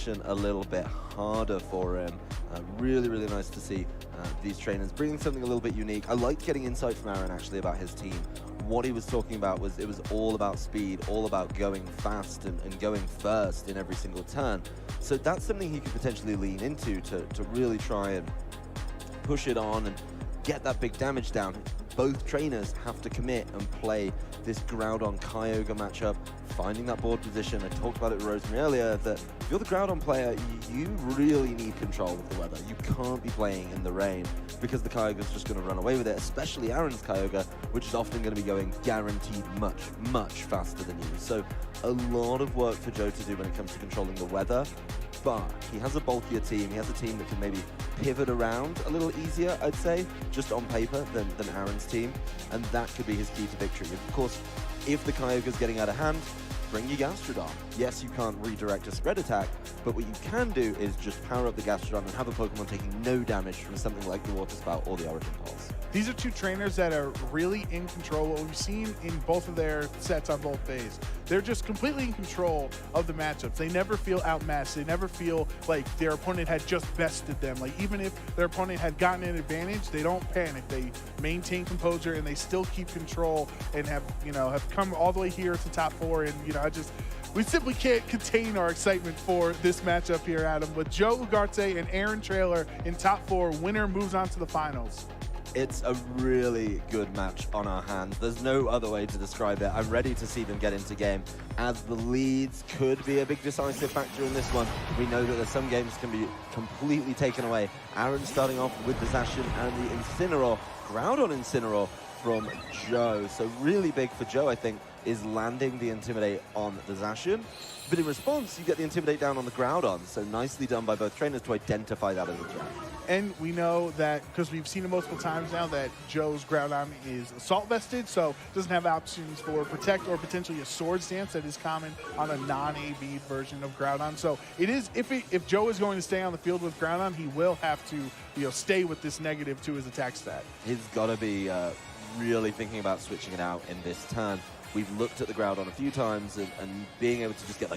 action a little bit harder for him. Really, really nice to see these trainers bringing something a little bit unique. I liked getting insight from Aaron actually about his team. What he was talking about was it was all about speed, all about going fast and going first in every single turn. So that's something he could potentially lean into to really try and push it on and get that big damage down. Both trainers have to commit and play this Groudon Kyogre matchup, finding that board position. I talked about it with Rosemary earlier, that if you're the Groudon player, you really need control of the weather. You can't be playing in the rain because the Kyogre's just going to run away with it, especially Aaron's Kyogre, which is often going to be going guaranteed much, much faster than you. So a lot of work for Joe to do when it comes to controlling the weather. But he has a bulkier team. He has a team that can maybe pivot around a little easier, I'd say, just on paper than Aaron's team. And that could be his key to victory. Of course, if the Kyogre's getting out of hand, bring your Gastrodon. Yes, you can't redirect a spread attack, but what you can do is just power up the Gastrodon and have a Pokemon taking no damage from something like the Water Spout or the Origin Pulse. These are two trainers that are really in control. What we've seen in both of their sets on both days, they're just completely in control of the matchups. They never feel outmatched. They never feel like their opponent had just bested them. Like even if their opponent had gotten an advantage, they don't panic. They maintain composure and they still keep control and have come all the way here to top 4. And we simply can't contain our excitement for this matchup here, Adam. With Joe Ugarte and Aaron Traylor in top 4, winner moves on to the finals. It's a really good match on our hands. There's no other way to describe it. I'm ready to see them get into game, as the leads could be a big decisive factor in this one. We know that there's some games can be completely taken away. Aaron starting off with the Zacian and the Incineroar, Groudon Incineroar from Joe. So really big for Joe, I think, is landing the Intimidate on the Zacian. But in response, you get the Intimidate down on the Groudon. So nicely done by both trainers to identify that as a threat. And we know that, because we've seen it multiple times now, that Joe's Groudon is Assault Vested, so doesn't have options for Protect or potentially a Swords Dance that is common on a non-AB version of Groudon. So it is, if Joe is going to stay on the field with Groudon, he will have to stay with this negative to his attack stat. He's got to be really thinking about switching it out in this turn. We've looked at the Groudon a few times and being able to just get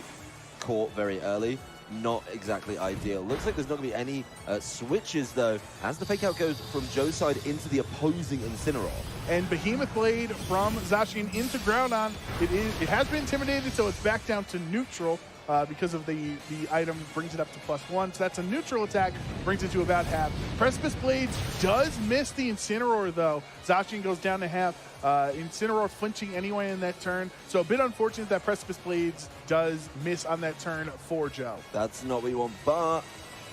caught very early, not exactly ideal. Looks like there's not going to be any switches though, as the fake out goes from Joe's side into the opposing Incineroar. And Behemoth Blade from Zacian into Groudon. It has been intimidated, so it's back down to neutral. Because of the item brings it up to +1. So that's a neutral attack, brings it to about half. Precipice Blades does miss the Incineroar though. Zacian goes down to half. Incineroar flinching anyway in that turn. So a bit unfortunate that Precipice Blades does miss on that turn for Joe. That's not what you want, but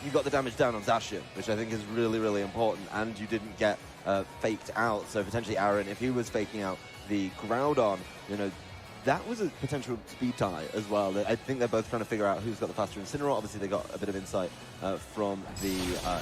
you got the damage down on Zacian, which I think is really, really important. And you didn't get faked out. So potentially Aaron, if he was faking out the Groudon, that was a potential speed tie as well. I think they're both trying to figure out who's got the faster Incineroar. Obviously, they got a bit of insight from the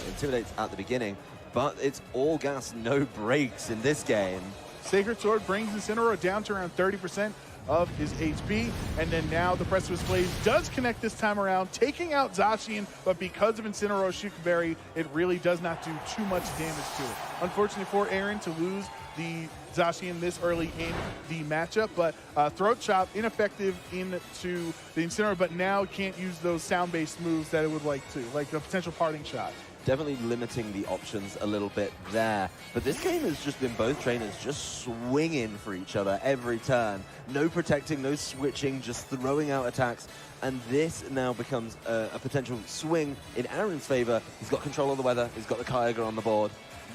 Intimidates at the beginning, but it's all gas, no brakes in this game. Sacred Sword brings Incineroar down to around 30% of his HP, and then now the Precipice Blade does connect this time around, taking out Zacian, but because of Incineroar's Shuka Berry, it really does not do too much damage to it. Unfortunately for Aaron to lose the Zacian this early in the matchup, but Throat Chop ineffective into the Incineroar, but now can't use those sound-based moves that it would like to, like the potential parting shot. Definitely limiting the options a little bit there. But this game has just been both trainers just swinging for each other every turn. No protecting, no switching, just throwing out attacks. And this now becomes a potential swing in Aaron's favor. He's got control of the weather. He's got the Kyogre on the board.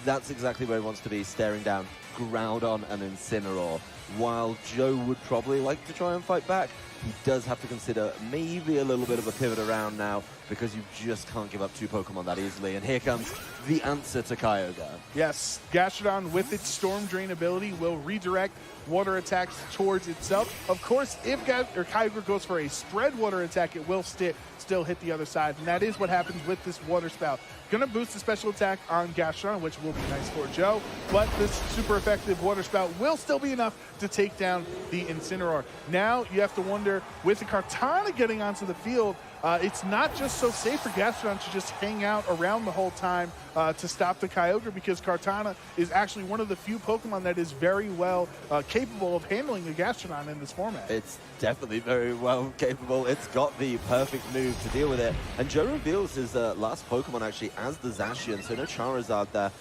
That's exactly where he wants to be, staring down Groudon and Incineroar. While Joe would probably like to try and fight back, he does have to consider maybe a little bit of a pivot around now, because you just can't give up two Pokemon that easily. And here comes the answer to Kyogre. Yes, Gastrodon with its Storm Drain ability will redirect water attacks towards itself. Of course, if Kyogre goes for a spread water attack, it will still hit the other side, and that is what happens with this Water Spout. Gonna boost the special attack on Gastrodon, which will be nice for Joe, but this super effective Water Spout will still be enough to take down the Incineroar. Now you have to wonder, with the Kartana getting onto the field, it's not just so safe for Gastrodon to just hang out around the whole time to stop the Kyogre, because Kartana is actually one of the few Pokemon that is very well capable of handling a Gastrodon in this format. It's definitely very well capable. It's got the perfect move to deal with it. And Joe reveals his last Pokemon actually as the Zacian, so no Charizard there.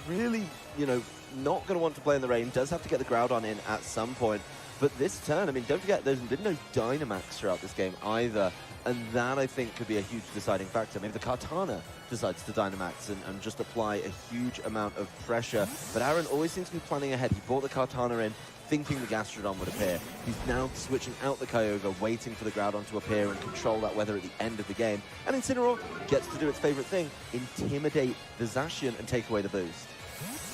Really, you know, not going to want to play in the rain. Does have to get the Groudon in at some point. But this turn, I mean, don't forget, there's been no Dynamax throughout this game either. And that, I think, could be a huge deciding factor. Maybe the Kartana decides to Dynamax and just apply a huge amount of pressure. But Aaron always seems to be planning ahead. He brought the Kartana in, thinking the Gastrodon would appear. He's now switching out the Kyogre, waiting for the Groudon to appear and control that weather at the end of the game. And Incineroar gets to do its favorite thing, intimidate the Zacian and take away the boost.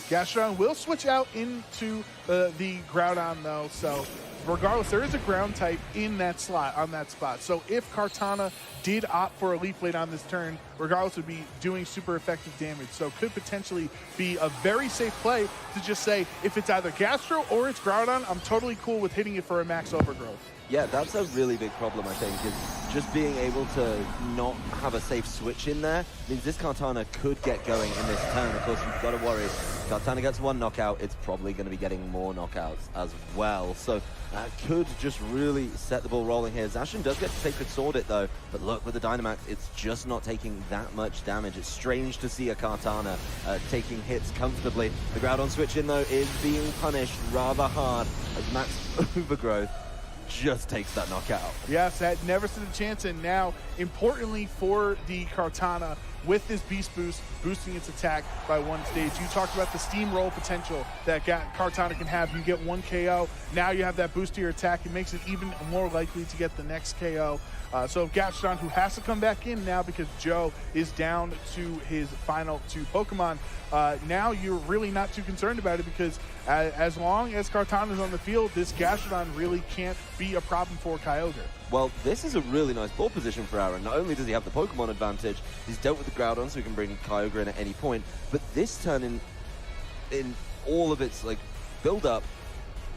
Gastrodon will switch out into the Groudon, though, so regardless, there is a ground type in that slot, on that spot. So if Kartana did opt for a Leaf Blade on this turn, regardless would be doing super effective damage. So could potentially be a very safe play to just say, if it's either Gastro or it's Groudon, I'm totally cool with hitting it for a max overgrowth. Yeah, that's a really big problem, I think, is just being able to not have a safe switch in there means this Kartana could get going in this turn. Of course, you've got to worry. Kartana gets one knockout, it's probably going to be getting more knockouts as well. So that could just really set the ball rolling here. Zacian does get to Sacred Sword it, though. But look, with the Dynamax, it's just not taking that much damage. It's strange to see a Kartana taking hits comfortably. The Groudon switch in, though, is being punished rather hard as Max Overgrowth just takes that knockout. Yes, that never stood a chance, and now, importantly for the Kartana, with this Beast Boost, boosting its attack by one stage. You talked about the steamroll potential that Kartana can have. You get one KO, now you have that boost to your attack. It makes it even more likely to get the next KO. So Gastrodon, who has to come back in now because Joe is down to his final two Pokemon, now you're really not too concerned about it, because as long as Kartana is on the field, this Gastrodon really can't be a problem for Kyogre. Well, this is a really nice ball position for Aaron. Not only does he have the Pokemon advantage, he's dealt with the Groudon, so he can bring Kyogre in at any point. But this turn, in all of its like build-up,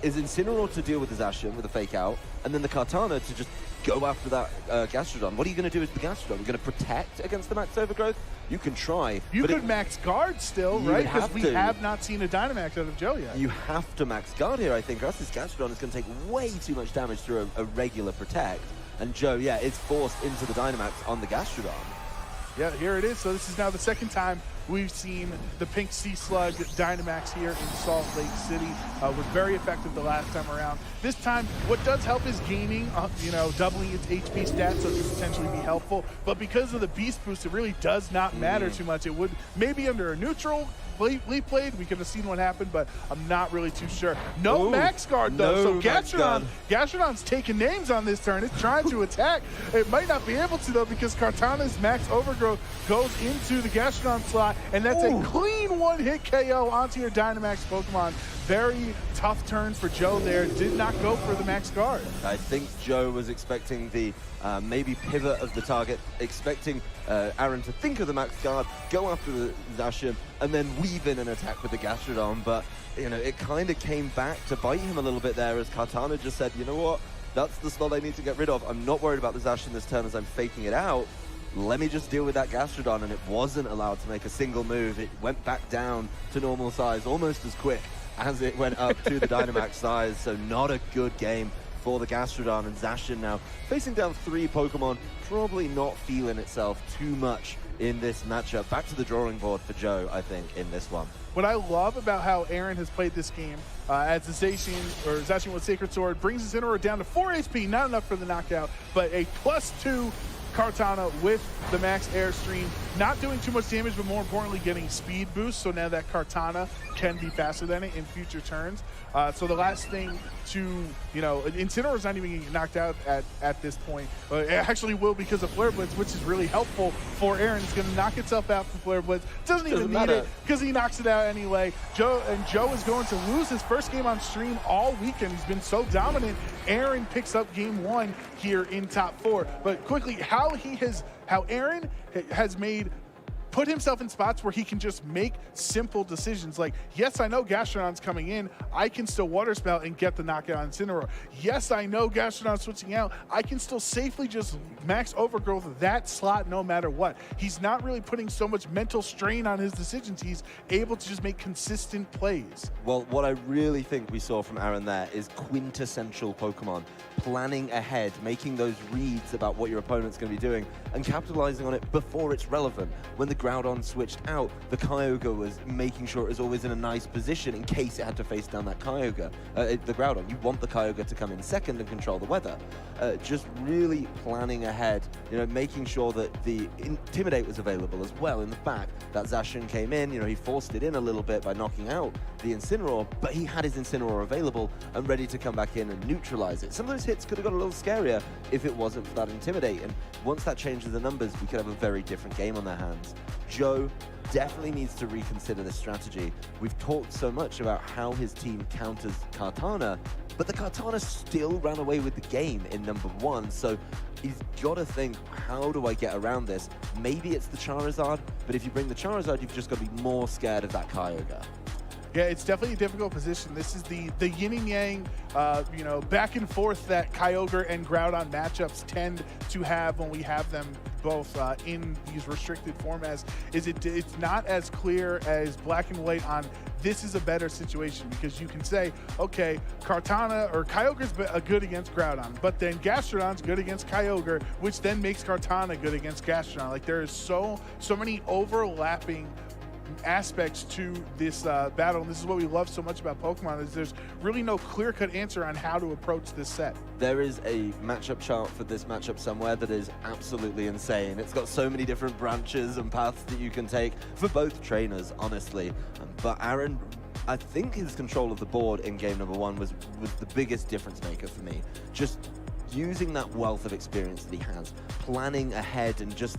is Incineroar to deal with the Zacian with a fake out, and then the Kartana to just go after that Gastrodon. What are you going to do with the Gastrodon? You're going to protect against the max overgrowth? You can try. You could max guard still, right? Because we have not seen a Dynamax out of Joe yet. You have to max guard here, I think, or else this Gastrodon is going to take way too much damage through a regular protect. And Joe, yeah, is forced into the Dynamax on the Gastrodon. Yeah, here it is. So this is now the second time we've seen the Pink Sea Slug Dynamax here in Salt Lake City. Was very effective the last time around. This time, what does help is gaining, doubling its HP stats, so it could potentially be helpful. But because of the Beast Boost, it really does not matter too much. It would maybe under a neutral Leaf Blade, we could have seen what happened, but I'm not really too sure. No Max Guard, though, no so Gastrodon's taking names on this turn. It's trying to attack. It might not be able to, though, because Kartana's Max Overgrowth goes into the Gastrodon slot, and that's a clean one-hit KO onto your Dynamax Pokemon. Very tough turn for Joe there. Did not go for the Max Guard. I think Joe was expecting the maybe pivot of the target, expecting Aaron to think of the Max Guard, go after the Zacian, and then weave in an attack with the Gastrodon. But, it kind of came back to bite him a little bit there as Kartana just said, you know what, that's the slot I need to get rid of. I'm not worried about the Zacian this turn as I'm faking it out. Let me just deal with that Gastrodon, and it wasn't allowed to make a single move. It went back down to normal size almost as quick as it went up to the Dynamax size, so not a good game for the Gastrodon. And Zacian now facing down 3 Pokemon, probably not feeling itself too much in this matchup. Back to the drawing board for Joe, I think, in this one. What I love about how Aaron has played this game, as the Zacian with Sacred Sword, brings his Incineroar down to 4 HP, not enough for the knockout, but a +2 Kartana with the Max Airstream, not doing too much damage, but more importantly, getting speed boost. So now that Kartana can be faster than it in future turns. So the last thing to, Incineroar's not even getting knocked out at this point. It actually will because of Flare Blitz, which is really helpful for Aaron. It's going to knock itself out from Flare Blitz. Doesn't even need it because he knocks it out anyway. Joe is going to lose his first game on stream all weekend. He's been so dominant. Aaron picks up game 1 here in top 4. But quickly, how Aaron has made put himself in spots where he can just make simple decisions. Like, yes, I know Gastrodon's coming in. I can still Water Spout and get the knockout on Incineroar. Yes, I know Gastrodon's switching out. I can still safely just max Overgrowth that slot no matter what. He's not really putting so much mental strain on his decisions. He's able to just make consistent plays. Well, what I really think we saw from Aaron there is quintessential Pokemon. Planning ahead, making those reads about what your opponent's going to be doing, and capitalizing on it before it's relevant. When the Groudon switched out, the Kyogre was making sure it was always in a nice position in case it had to face down that Kyogre, the Groudon. You want the Kyogre to come in second and control the weather. Just really planning ahead, you know, making sure that the Intimidate was available as well in the back. That Zacian came in, you know, he forced it in a little bit by knocking out the Incineroar, but he had his Incineroar available and ready to come back in and neutralize it. Some of those hits could have got a little scarier if it wasn't for that Intimidate, and once that changes the numbers, we could have a very different game on their hands. Joe definitely needs to reconsider this strategy. We've talked so much about how his team counters Kartana, but the Kartana still ran away with the game in number 1, so he's got to think, how do I get around this? Maybe it's the Charizard, but if you bring the Charizard, you've just got to be more scared of that Kyogre. Yeah, it's definitely a difficult position. This is the yin and yang, you know, back and forth that Kyogre and Groudon matchups tend to have when we have them both in these restricted formats. It's not as clear as black and white on this is a better situation, because you can say, okay, Kartana or Kyogre's good against Groudon, but then Gastrodon's good against Kyogre, which then makes Kartana good against Gastrodon. Like, there is so many overlapping aspects to this battle, and this is what we love so much about Pokemon, is there's really no clear-cut answer on how to approach this set. There is a matchup chart for this matchup somewhere that is absolutely insane. It's got so many different branches and paths that you can take for both trainers, honestly. But Aaron, I think his control of the board in game number 1 was the biggest difference maker for me. Just using that wealth of experience that he has, planning ahead and just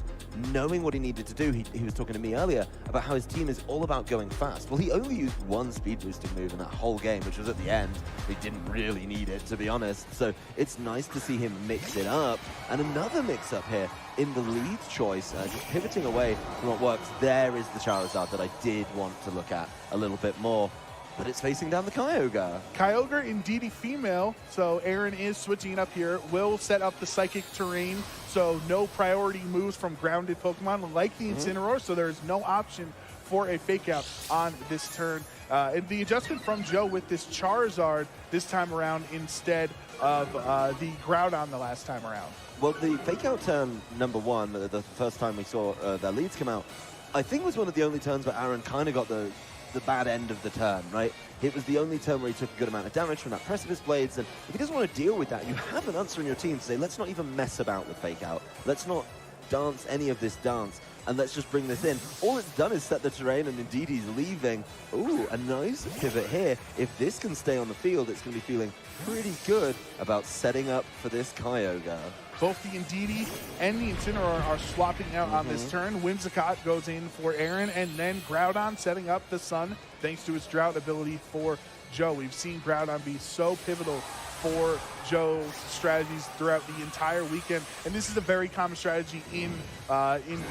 knowing what he needed to do. He was talking to me earlier about how his team is all about going fast. Well, he only used one speed boosting move in that whole game, which was at the end. He didn't really need it, to be honest. So it's nice to see him mix it up. And another mix up here in the lead choice, just pivoting away from what works. There is the Charizard that I did want to look at a little bit more. But it's facing down the Kyogre. Kyogre, indeed female, so Aaron is switching it up here. Will set up the Psychic Terrain, so no priority moves from grounded Pokemon like the Incineroar, so there's no option for a Fake Out on this turn. And the adjustment from Joe with this Charizard this time around instead of the Groudon the last time around. Well, the Fake Out turn number 1, the first time we saw their leads come out, I think was one of the only turns where Aaron kind of got the bad end of the turn, right? It was the only turn where he took a good amount of damage from that Precipice Blades, and if he doesn't want to deal with that, you have an answer in your team to say, let's not even mess about with Fake Out. Let's not dance any of this dance, and let's just bring this in. All it's done is set the terrain, and indeed he's leaving. Ooh, a nice pivot here. If this can stay on the field, it's going to be feeling pretty good about setting up for this Kyogre. Both the Indeedee and the Incineroar are swapping out on this turn. Whimsicott goes in for Aaron, and then Groudon setting up the Sun thanks to his Drought ability for Joe. We've seen Groudon be so pivotal for Joe's strategies throughout the entire weekend, and this is a very common strategy in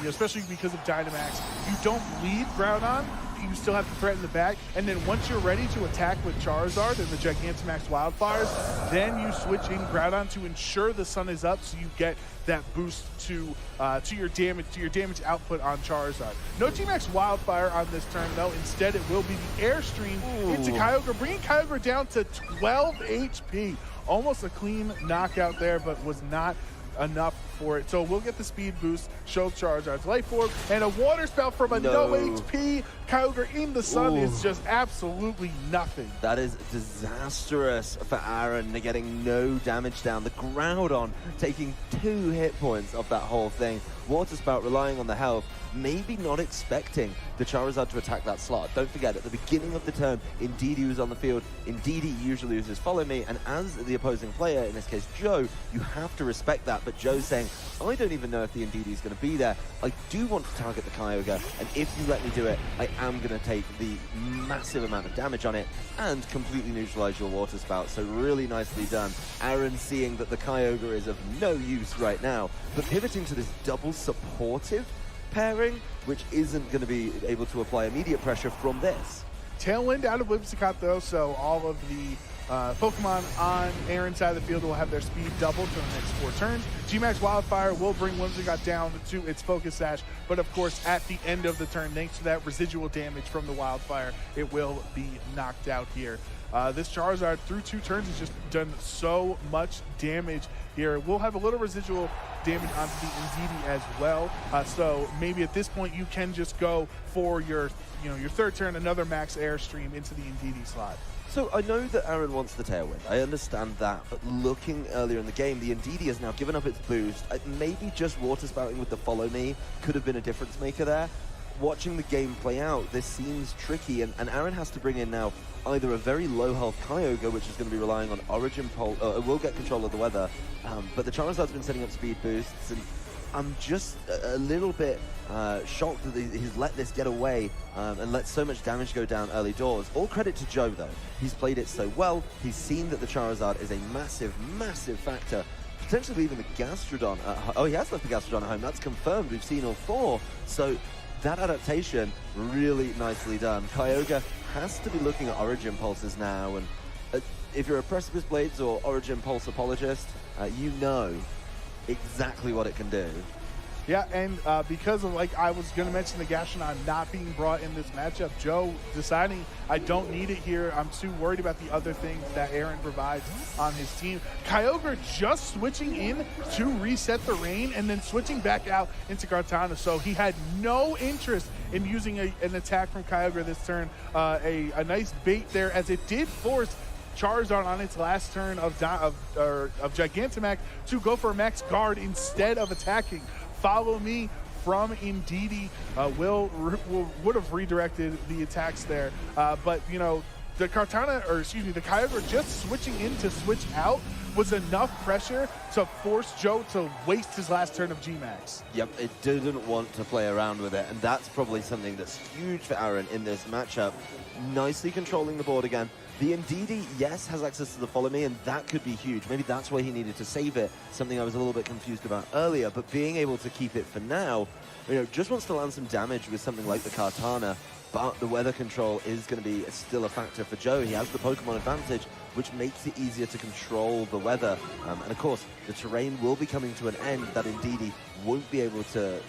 especially because of Dynamax. You don't lead Groudon, you still have to threaten the back, and then once you're ready to attack with Charizard and the Gigantamax Wildfires, then you switch in Groudon to ensure the Sun is up, so you get that boost to your damage output on Charizard. No G-Max Wildfire on this turn though. Instead, it will be the Airstream into Kyogre, bringing Kyogre down to 12 HP. Almost a clean knockout there, but was not enough for it. So we'll get the speed boost, show Charizard's Life Orb, and a Water Spout from a no HP Kyogre in the Sun is just absolutely nothing. That is disastrous for Aaron, getting no damage down. The Groudon taking 2 hit points of that whole thing. Water Spout relying on the health, maybe not expecting the Charizard to attack that slot. Don't forget, at the beginning of the turn, Indeedee was on the field. Indeedee usually uses Follow Me, and as the opposing player, in this case Joe, you have to respect that. But Joe's saying, I don't even know if the Indeedee is going to be there. I do want to target the Kyogre, and if you let me do it, I am going to take the massive amount of damage on it and completely neutralize your Water Spout. So really nicely done. Aaron seeing that the Kyogre is of no use right now, but pivoting to this double supportive pairing, which isn't going to be able to apply immediate pressure from this. Tailwind out of Whimsicott, though, so all of the Pokemon on Aaron's side of the field will have their speed doubled for the next 4 turns. G-Max Wildfire will bring Whimsicott down to its Focus Sash, but of course, at the end of the turn, thanks to that residual damage from the Wildfire, it will be knocked out here. This Charizard, through 2 turns, has just done so much damage here. We'll have a little residual damage onto the Indeedee as well. So maybe at this point, you can just go for your 3rd turn, another max airstream into the Indeedee slot. So I know that Aaron wants the Tailwind. I understand that, but looking earlier in the game, the Indeedee has now given up its boost. Maybe just Water Spouting with the Follow Me could have been a difference maker there. Watching the game play out, this seems tricky, and Aaron has to bring in now either a very low health Kyogre, which is going to be relying on Origin Pulse, it will get control of the weather, but the Charizard's been setting up speed boosts, and I'm just a little bit shocked that he's let this get away and let so much damage go down early doors. All credit to Joe, though. He's played it so well. He's seen that the Charizard is a massive, massive factor. Potentially leaving the Gastrodon at home. Oh, he has left the Gastrodon at home. That's confirmed. We've seen all 4. So that adaptation, really nicely done. Kyogre has to be looking at Origin Pulses now. And if you're a Precipice Blades or Origin Pulse apologist, you know exactly what it can do. Yeah, and because of, like I was going to mention, the Gastrodon not being brought in this matchup, Joe deciding I don't need it here. I'm too worried about the other things that Aaron provides on his team. Kyogre just switching in to reset the rain and then switching back out into Kartana. So he had no interest in using an attack from Kyogre this turn. A nice bait there, as it did force Charizard on its last turn of Gigantamax to go for a max guard instead of attacking. Follow Me from Indeedee would have redirected the attacks there, but the Kyogre just switching in to switch out was enough pressure to force Joe to waste his last turn of G-Max. Yep, it didn't want to play around with it, and that's probably something that's huge for Aaron in this matchup. Nicely controlling the board again. The Indeedee, yes, has access to the Follow Me, and that could be huge. Maybe that's why he needed to save it, something I was a little bit confused about earlier, but being able to keep it for now, just wants to land some damage with something like the Kartana, but the weather control is going to be still a factor for Joe. He has the Pokemon advantage, which makes it easier to control the weather. And of course, the terrain will be coming to an end that Indeedee won't be able to,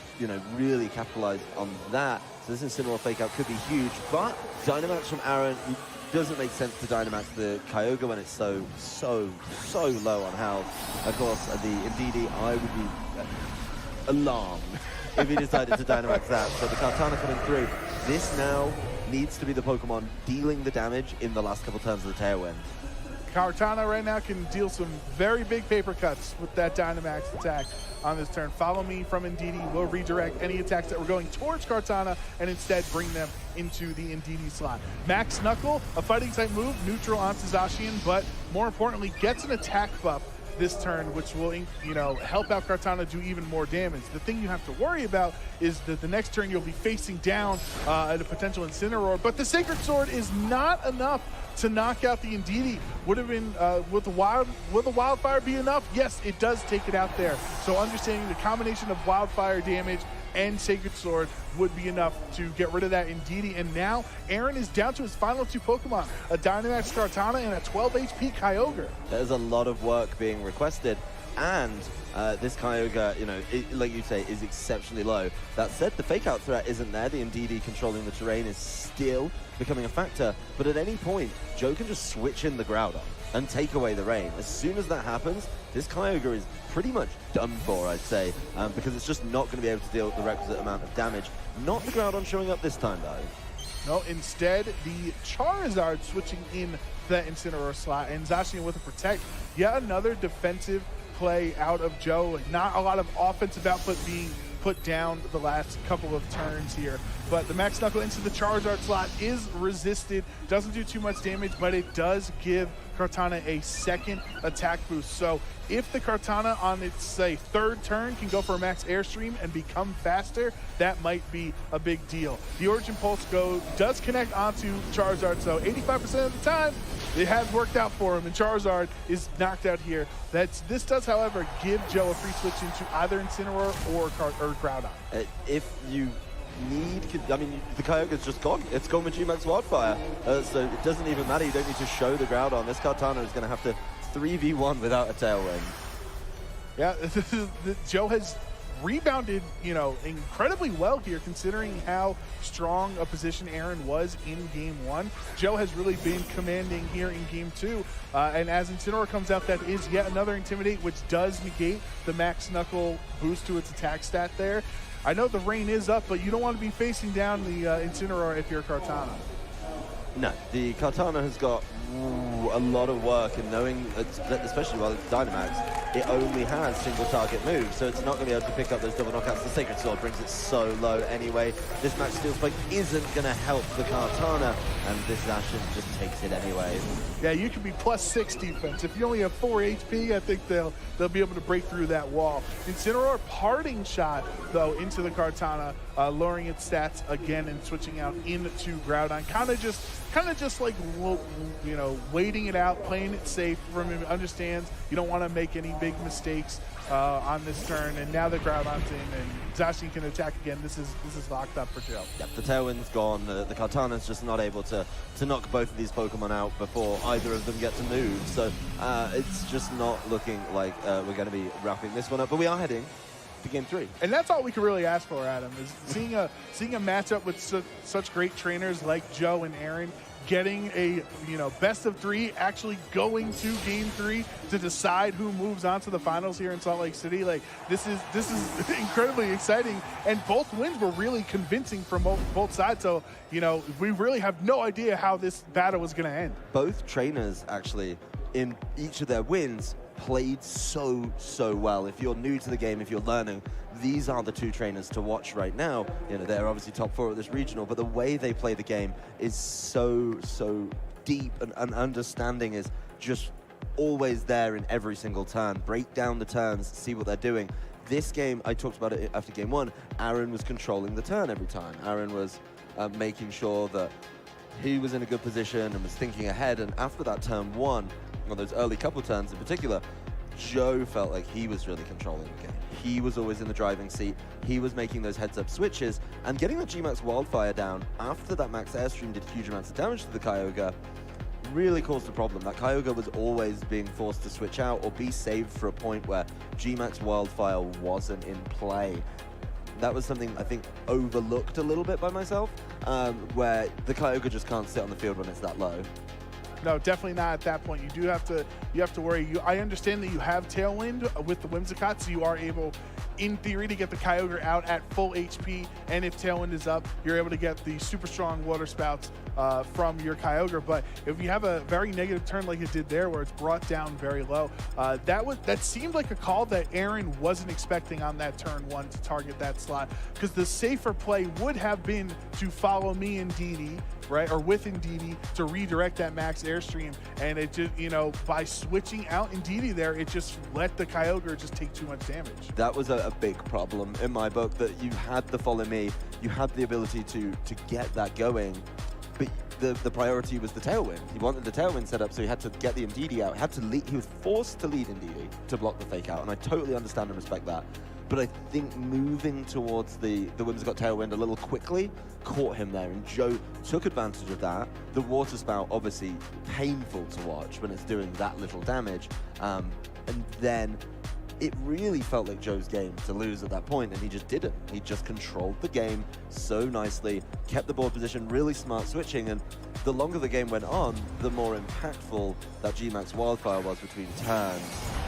really capitalize on that. So this Incineroar Fake Out could be huge, but Dynamax from Aaron doesn't make sense to Dynamax the Kyogre when it's so low on health. Of course, the Indeedee, I would be alarmed if he decided to Dynamax that. So the Kartana coming through. This now needs to be the Pokemon dealing the damage in the last couple turns of the Tailwind. Kartana right now can deal some very big paper cuts with that Dynamax attack on this turn. Follow Me from Indeedee will redirect any attacks that were going towards Kartana and instead bring them into the Indeedee slot. Max Knuckle, a fighting type move, neutral onto Zacian, but more importantly, gets an attack buff this turn, which will, help out Kartana do even more damage. The thing you have to worry about is that the next turn you'll be facing down at a potential Incineroar, but the Sacred Sword is not enough to knock out the Indeedee. Would have been, will the Wildfire be enough? Yes, it does take it out there. So understanding the combination of Wildfire damage and Sacred Sword would be enough to get rid of that Indeedee. And now Aaron is down to his final 2 Pokemon, a Dynamax Kartana and a 12 HP Kyogre. There's a lot of work being requested, and this Kyogre, like you say, is exceptionally low. That said, the Fake Out threat isn't there. The Indeedee controlling the terrain is still becoming a factor, but at any point, Joe can just switch in the Groudon and take away the rain. As soon as that happens, this Kyogre is pretty much done for, I'd say, because it's just not going to be able to deal the requisite amount of damage. Not the Groudon showing up this time, though. No, instead, the Charizard switching in that Incineroar slot, and Zacian with a Protect. Yet another defensive play out of Joe. Not a lot of offensive output being put down the last couple of turns here. But the Max Knuckle into the Charizard slot is resisted. Doesn't do too much damage, but it does give Kartana a second attack boost. So if the Kartana on its, say, third turn can go for a max airstream and become faster, that might be a big deal. The Origin Pulse Go does connect onto Charizard, so 85% of the time, it has worked out for him, and Charizard is knocked out here. This does, however, give Joe a free switch into either Incineroar or Groudon. If you need, I mean, the Kyogre's just gone. It's gone with G-Max Wildfire, so it doesn't even matter. You don't need to show the Groudon. This Kartana is going to have to 3v1 without a Tailwind. Yeah, Joe has rebounded, you know, incredibly well here, considering how strong a position Aaron was in game 1. Joe has really been commanding here in game 2, and as Incineroar comes out, that is yet another Intimidate, which does negate the Max Knuckle boost to its attack stat there. I know the rain is up, but you don't want to be facing down the Incineroar if you're Kartana. No, the Kartana has got a lot of work, and knowing, especially while it's Dynamax, it only has single target moves, so it's not going to be able to pick up those double knockouts. The Sacred Sword brings it so low anyway. This Max Steel Spike isn't going to help the Kartana, and this Ashen just takes it anyway. Yeah, you can be +6 defense. If you only have 4 HP, I think they'll be able to break through that wall. Incineroar parting shot, though, into the Kartana, lowering its stats again and switching out into Groudon. Kind of just like, you know, waiting it out, playing it safe from him. Understands you don't want to make any big mistakes on this turn, and now the Groudon's in, and Zacian can attack again. This is locked up for Joe. Yep, the Tailwind's gone. The Kartana's just not able to knock both of these Pokemon out before either of them get to move. So it's just not looking like we're going to be wrapping this one up. But we are heading to game 3. And that's all we can really ask for, Adam, is seeing a matchup with such great trainers like Joe and Aaron, getting a, you know, best of 3, actually going to game 3 to decide who moves on to the finals here in Salt Lake City. Like, this is incredibly exciting, and both wins were really convincing from both sides. So, you know, we really have no idea how this battle was going to end. Both trainers, actually, in each of their wins, played so well. If you're new to the game, if you're learning, these are the 2 trainers to watch right now. You know, they're obviously top 4 at this regional, but the way they play the game is so deep, and understanding is just always there in every single turn. Break down the turns, see what they're doing. This game, I talked about it after game 1, Aaron was controlling the turn every time. Aaron was making sure that he was in a good position and was thinking ahead, and after that turn 1, on those early couple turns in particular, Joe felt like he was really controlling the game. He was always in the driving seat. He was making those heads-up switches, and getting the G-Max Wildfire down after that Max Airstream did huge amounts of damage to the Kyogre really caused a problem. That Kyogre was always being forced to switch out or be saved for a point where G-Max Wildfire wasn't in play. That was something I think overlooked a little bit by myself, where the Kyogre just can't sit on the field when it's that low. No, definitely not at that point. You have to worry. I understand that you have Tailwind with the Whimsicott, so you are able, in theory, to get the Kyogre out at full HP, and if Tailwind is up, you're able to get the super strong Water Spouts from your Kyogre. But if you have a very negative turn like it did there, where it's brought down very low, that seemed like a call that Aaron wasn't expecting on that turn 1 to target that slot, because the safer play would have been to follow me and Didi, right, or with Indeedee to redirect that Max Airstream, and it just, you know, by switching out Indeedee there, it just let the Kyogre just take too much damage. That was a big problem in my book, that you had the follow me, you had the ability to get that going, but the priority was the Tailwind. He wanted the Tailwind set up, so he had to get the Indeedee out. He was forced to lead Indeedee to block the fake out, and I totally understand and respect that. But I think moving towards the Whimsicott Tailwind a little quickly caught him there, and Joe took advantage of that. The Water Spout, obviously painful to watch when it's doing that little damage, and then it really felt like Joe's game to lose at that point, and he just didn't. He just controlled the game so nicely, kept the board position, really smart switching, and the longer the game went on, the more impactful that G-Max Wildfire was between turns.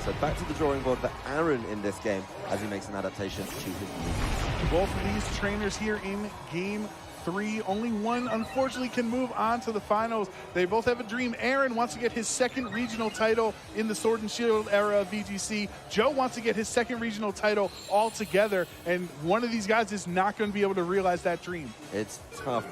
So back to the drawing board for Aaron in this game as he makes an adaptation to his move. Both of these trainers here in game 3. Only one, unfortunately, can move on to the finals. They both have a dream. Aaron wants to get his second regional title in the Sword and Shield era of VGC. Joe wants to get his second regional title altogether, and one of these guys is not going to be able to realize that dream. It's tough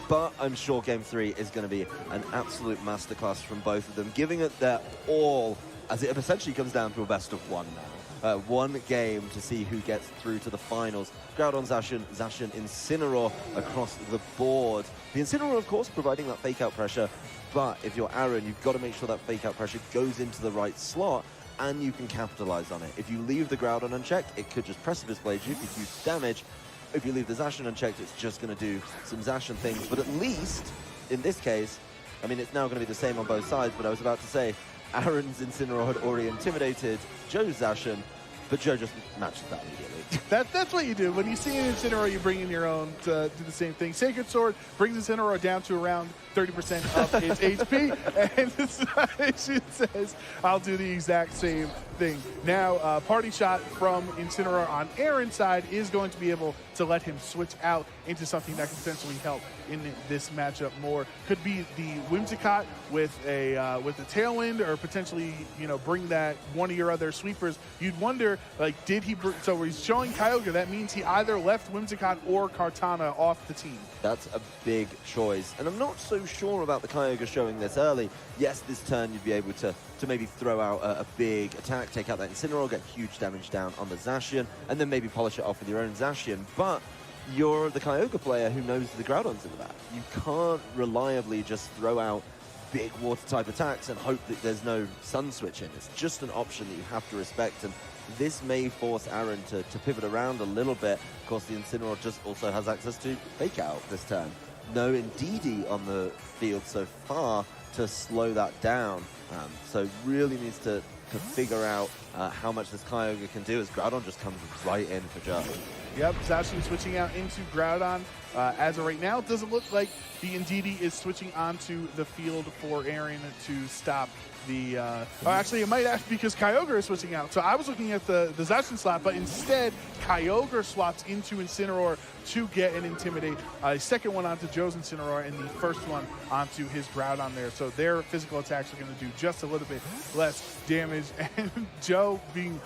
But I'm sure Game 3 is going to be an absolute masterclass from both of them, giving it their all, as it essentially comes down to a best of one now. One game to see who gets through to the finals. Groudon, Zacian, Incineroar across the board. The Incineroar, of course, providing that fake-out pressure, but if you're Aaron, you've got to make sure that fake-out pressure goes into the right slot, and you can capitalize on it. If you leave the Groudon unchecked, it could just Precipice Blade you for huge damage. If you leave the Zacian unchecked, it's just going to do some Zacian things. But at least, in this case, I mean, it's now going to be the same on both sides, but I was about to say, Aaron's Incineroar had already intimidated Joe's Zacian, but Joe just matches that immediately. That's what you do. When you see an Incineroar, you bring in your own to do the same thing. Sacred Sword brings Incineroar down to around 30% of its HP, and Zacian says, I'll do the exact same thing. Now, Party Shot from Incineroar on Aaron's side is going to be able to let him switch out into something that can potentially help in this matchup more. Could be the Whimsicott with a Tailwind, or potentially, you know, bring that one of your other sweepers. You'd wonder, like, did he? So he's showing Kyogre. That means he either left Whimsicott or Kartana off the team. That's a big choice, and I'm not so sure about the Kyogre showing this early. Yes, this turn you'd be able to maybe throw out a big attack, take out that Incineroar, get huge damage down on the Zacian, and then maybe polish it off with your own Zacian. But you're the Kyogre player who knows the Groudon's in the back. You can't reliably just throw out big water-type attacks and hope that there's no sun switching. It's just an option that you have to respect, and this may force Aaron to pivot around a little bit. Of course, the Incineroar just also has access to Fake Out this turn. No Indeedee on the field so far to slow that down. So really needs to figure out how much this Kyogre can do, as Groudon just comes right in for Joe. Yep, Zacian switching out into Groudon. As of right now, it doesn't look like the Indeedee is switching onto the field for Aaron to stop the... actually, it might actually because Kyogre is switching out. So I was looking at the Zacian slot, but instead, Kyogre swaps into Incineroar to get an Intimidate. Second one onto Joe's Incineroar, and the first one onto his Groudon there. So their physical attacks are going to do just a little bit less damage. And Joe being...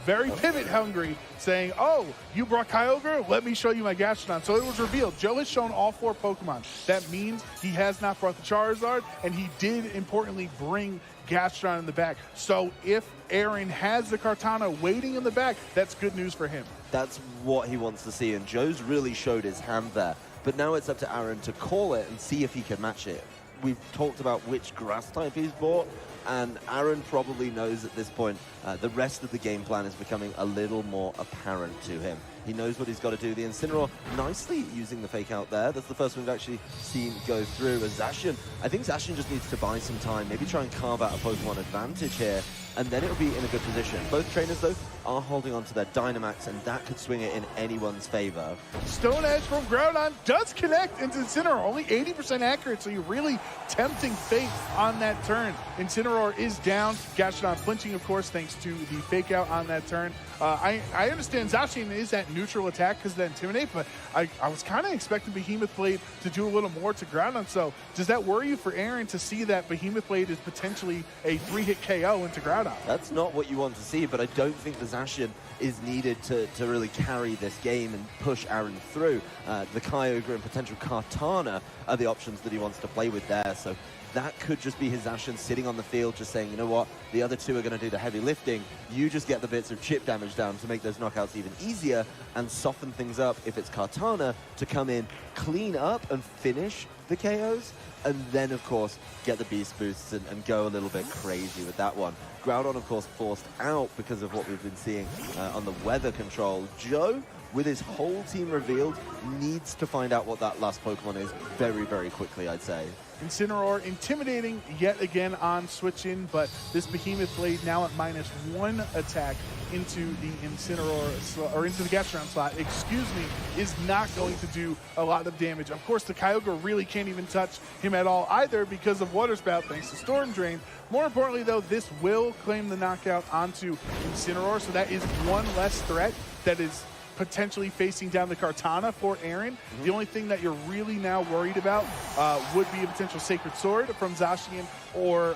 very pivot hungry, saying, oh, you brought Kyogre? Let me show you my Gastrodon. So it was revealed. Joe has shown all 4 Pokemon. That means he has not brought the Charizard, and he did, importantly, bring Gastrodon in the back. So if Aaron has the Kartana waiting in the back, that's good news for him. That's what he wants to see, and Joe's really showed his hand there. But now it's up to Aaron to call it and see if he can match it. We've talked about which grass type he's bought, and Aaron probably knows at this point the rest of the game plan is becoming a little more apparent to him. He knows what he's got to do. The Incineroar nicely using the fake out there. That's the first one we've actually seen go through. As Zacian, I think Zacian just needs to buy some time, maybe try and carve out a Pokemon advantage here, and then it'll be in a good position. Both trainers, though, are holding on to their Dynamax, and that could swing it in anyone's favor. Stone Edge from Groudon does connect into Incineroar. Only 80% accurate, so you're really tempting fate on that turn. Incineroar is down. Gastrodon flinching, of course, thanks to the fake out on that turn. I understand Zacian is that neutral attack because of the Intimidate, but I was kind of expecting Behemoth Blade to do a little more to Groudon. So does that worry you for Aaron to see that Behemoth Blade is potentially a 3-hit KO into Groudon? That's not what you want to see, but I don't think the Zacian is needed to really carry this game and push Aaron through. The Kyogre and potential Kartana are the options that he wants to play with there. So that could just be his Zacian sitting on the field just saying, you know what, the other two are going to do the heavy lifting. You just get the bits of chip damage down to make those knockouts even easier and soften things up if it's Kartana to come in, clean up and finish the KOs, and then, of course, get the beast boosts and go a little bit crazy with that one. Groudon, of course, forced out because of what we've been seeing on the weather control. Joe, with his whole team revealed, needs to find out what that last Pokemon is very, very quickly, I'd say. Incineroar intimidating yet again on switch in, but this Behemoth Blade now at -1 attack into the Incineroar, or into the Gastrodon slot, excuse me, is not going to do a lot of damage. Of course, the Kyogre really can't even touch him at all either because of Water Spout thanks to Storm Drain. More importantly, though, this will claim the knockout onto Incineroar, so that is one less threat that is potentially facing down the Kartana for Aaron. The only thing that you're really now worried about would be a potential Sacred Sword from Zacian or,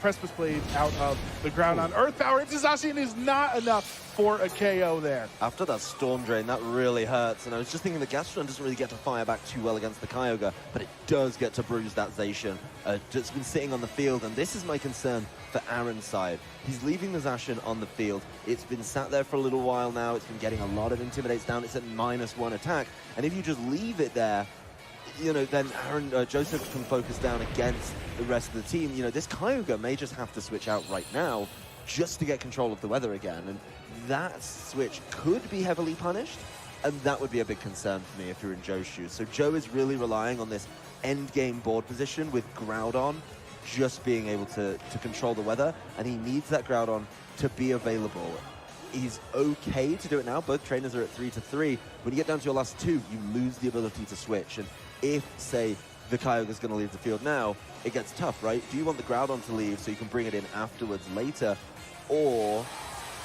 Precipice Blade out of the Groudon. Earth Power into Zacian is not enough for a KO there. After that Storm Drain, that really hurts. And I was just thinking the Gastrodon doesn't really get to fire back too well against the Kyogre, but it does get to bruise that Zacian. It's been sitting on the field, and this is my concern for Aaron's side. He's leaving the Zacian on the field. It's been sat there for a little while now. It's been getting a lot of Intimidates down. It's at -1 attack. And if you just leave it there, you know, then Joseph can focus down against the rest of the team. You know, this Kyogre may just have to switch out right now just to get control of the weather again. And that switch could be heavily punished, and that would be a big concern for me if you're in Joe's shoes. So Joe is really relying on this end game board position with Groudon just being able to control the weather, and he needs that Groudon to be available. He's okay to do it now. Both trainers are at 3-3. When you get down to your last two, you lose the ability to switch. And if, say, the Kyogre is going to leave the field now, it gets tough, right? Do you want the Groudon to leave so you can bring it in afterwards later? Or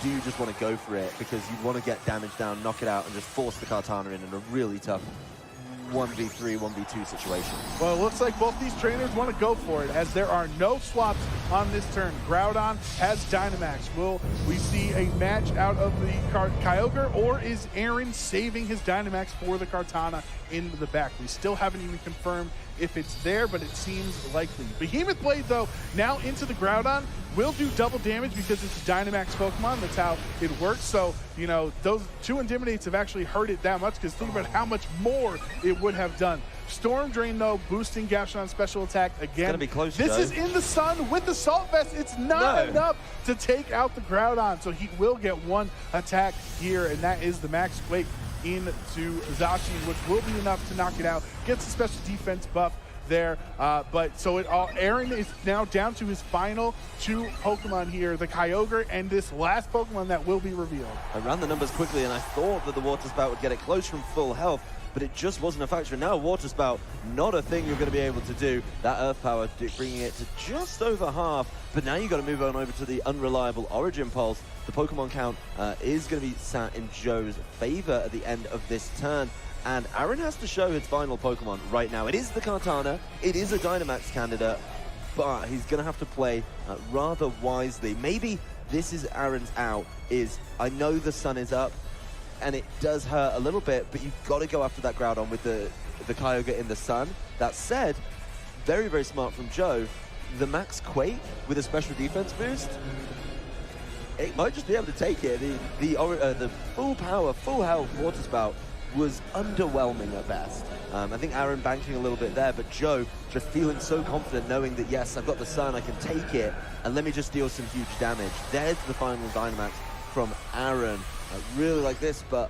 do you just want to go for it because you want to get damage down, knock it out, and just force the Kartana in a really tough 1v3, 1v2 situation? Well, it looks like both these trainers want to go for it, as there are no swaps on this turn. Groudon has Dynamax. Will we see a match out of the Kyogre, or is Aaron saving his Dynamax for the Kartana into the back? We still haven't even confirmed if it's there, but it seems likely. Behemoth Blade, though, now into the Groudon, will do double damage because it's a Dynamax Pokemon. That's how it works. So, you know, those two Intimidates have actually hurt it that much, because think about how much more it would have done. Storm Drain, though, boosting Gastrodon's special attack again. It's gonna be close, This Joe. is in the sun with the Salt Vest. It's not enough to take out the Groudon, so he will get one attack here, and that is the Max Quake into Zacian, which will be enough to knock it out. Gets a special defense buff there, but so Aaron is now down to his final two Pokemon here, the Kyogre and this last Pokemon that will be revealed. I ran the numbers quickly, and I thought that the Water Spout would get it close from full health, but it just wasn't a factor. Now Water Spout, not a thing you're going to be able to do. That Earth Power bringing it to just over half, but now you've got to move on over to the unreliable Origin Pulse. The Pokemon count is going to be sat in Joe's favor at the end of this turn, and Aaron has to show his final Pokemon right now. It is the Kartana. It is a Dynamax candidate, but he's going to have to play rather wisely. Maybe this is Aaron's out, is I know the sun is up, and it does hurt a little bit, but you've got to go after that Groudon with the Kyogre in the sun. That said, very, very smart from Joe. The Max Quake with a special defense boost, it might just be able to take it. The full power, full health Water Spout was underwhelming at best. I think Aaron banking a little bit there, but Joe just feeling so confident, knowing that, yes, I've got the sun, I can take it, and let me just deal some huge damage. There's the final Dynamax from Aaron. I really like this, but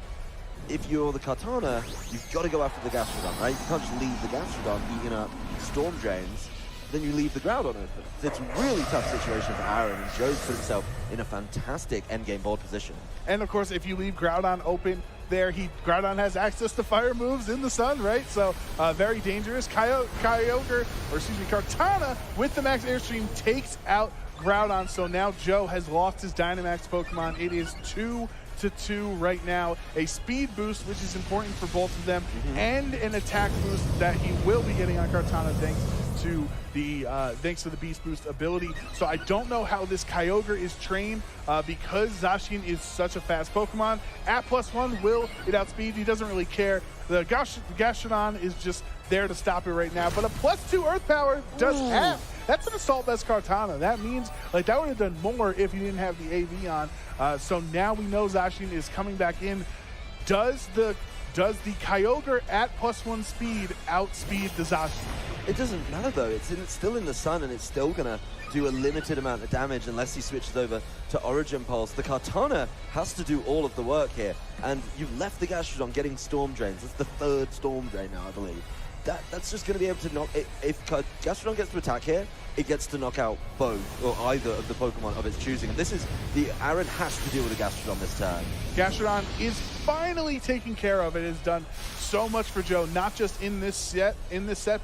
if you're the Kartana, you've got to go after the Gastrodon, right? You can't just leave the Gastrodon eating up Storm Drains, then you leave the Groudon open. It's a really tough situation for Aaron, and Joe's put himself in a fantastic endgame board position. And of course, if you leave Groudon open there, Groudon has access to fire moves in the sun, right? So very dangerous. Kyogre, or excuse me, Kartana with the Max Airstream takes out Groudon. So now Joe has lost his Dynamax Pokemon. It is 2-2 right now. A speed boost, which is important for both of them, and an attack boost that he will be getting on Kartana thanks to the Beast Boost ability. So I don't know how this Kyogre is trained because Zacian is such a fast Pokemon. At +1, will it outspeed? He doesn't really care. The Gastrodon is just there to stop it right now, but a +2 Earth Power does half. That's an Assault Vest Kartana. That means, like, that would have done more if you didn't have the AV on. So now we know Zacian is coming back in. Does the Kyogre at +1 speed outspeed the Zacian? It doesn't matter though, it's still in the sun, and it's still gonna do a limited amount of damage unless he switches over to Origin Pulse. The Kartana has to do all of the work here, and you've left the Gastrodon getting Storm Drains. That's the third Storm Drain now, I believe. That's just going to be able to knock it. If Gastrodon gets to attack here, it gets to knock out both or either of the Pokemon of its choosing. And this is Aaron has to deal with the Gastrodon this turn. Gastrodon is finally taken care of. It has done so much for Joe, not just in this set,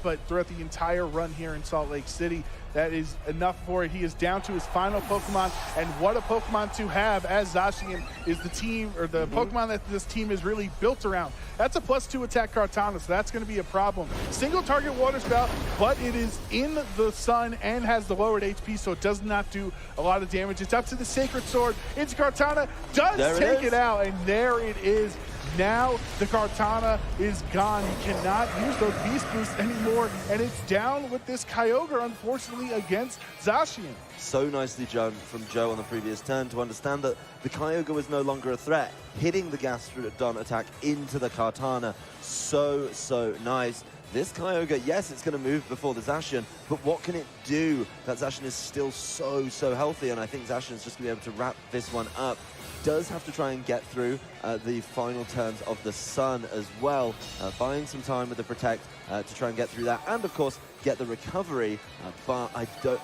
but throughout the entire run here in Salt Lake City. That is enough for it. He is down to his final Pokemon, and what a Pokemon to have, as Zacian is the team, or the Pokemon that this team is really built around. That's a +2 attack Kartana, so that's going to be a problem. Single target Water Spout, but it is in the sun and has the lowered HP, so it does not do a lot of damage. It's up to the Sacred Sword. It's Kartana, does take it out, and there it is. Now the Kartana is gone. You cannot use those Beast Boosts anymore, and it's down with this Kyogre, unfortunately, against Zacian. So nicely done from Joe on the previous turn to understand that the Kyogre was no longer a threat, hitting the Gastrodon attack into the Kartana. So nice. This Kyogre, yes, it's going to move before the Zacian, but what can it do? That Zacian is still so healthy, and I think Zacian is just going to be able to wrap this one up. Does have to try and get through the final turns of the Sun as well, buying some time with the Protect to try and get through that, and of course get the recovery, but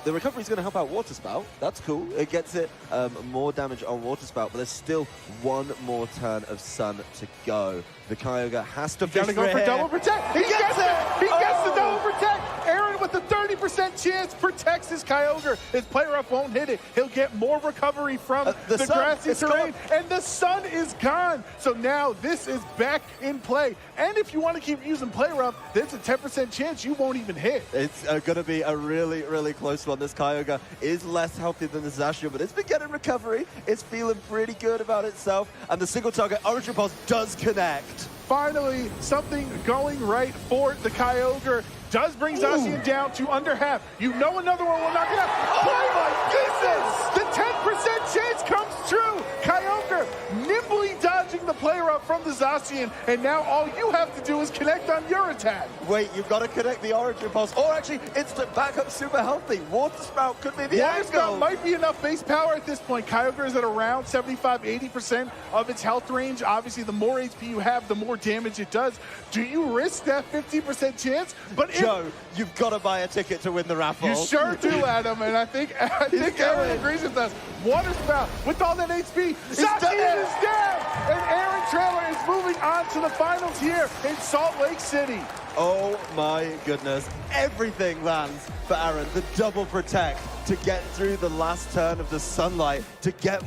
the recovery is going to help out Water Spout. That's cool. It gets it more damage on Water Spout, but there's still one more turn of Sun to go. The Kyogre has to gotta go for double Protect. He gets it! He gets the double Protect! Aaron with a 30% chance protects his Kyogre. His player up won't hit it. He'll get more recovery from the grassy terrain, and the Sun is gone. So now this is back in play. And if you want to keep using player up, there's a 10% chance you won't even hit. It's going to be a really close one. This Kyogre is less healthy than the Zacian, but it's been getting recovery. It's feeling pretty good about itself, and the single target Orange Impulse does connect. Finally, something going right for the Kyogre. Does bring Zacian down to under half. You know another one will knock it out. Oh my goodness! The 10% chance comes true. Kyogre nimbly dodging the player up from the Zacian, and now all you have to do is connect on your attack. Wait, you've got to connect the Orange Impulse, or actually, it's to back up super healthy. Water Spout could be the Water angle. Spout might be enough base power at this point. Kyogre is at around 75–80% of its health range. Obviously, the more HP you have, the more damage it does. Do you risk that 50% chance? But Joe, you've got to buy a ticket to win the raffle. You sure do, Adam, and I think Aaron agrees with us. Water Spout, with all that HP, Zacian is down, and Aaron Traylor is moving on to the finals here in Salt Lake City. Oh my goodness, everything lands for Aaron. The double Protect to get through the last turn of the Sunlight, to get more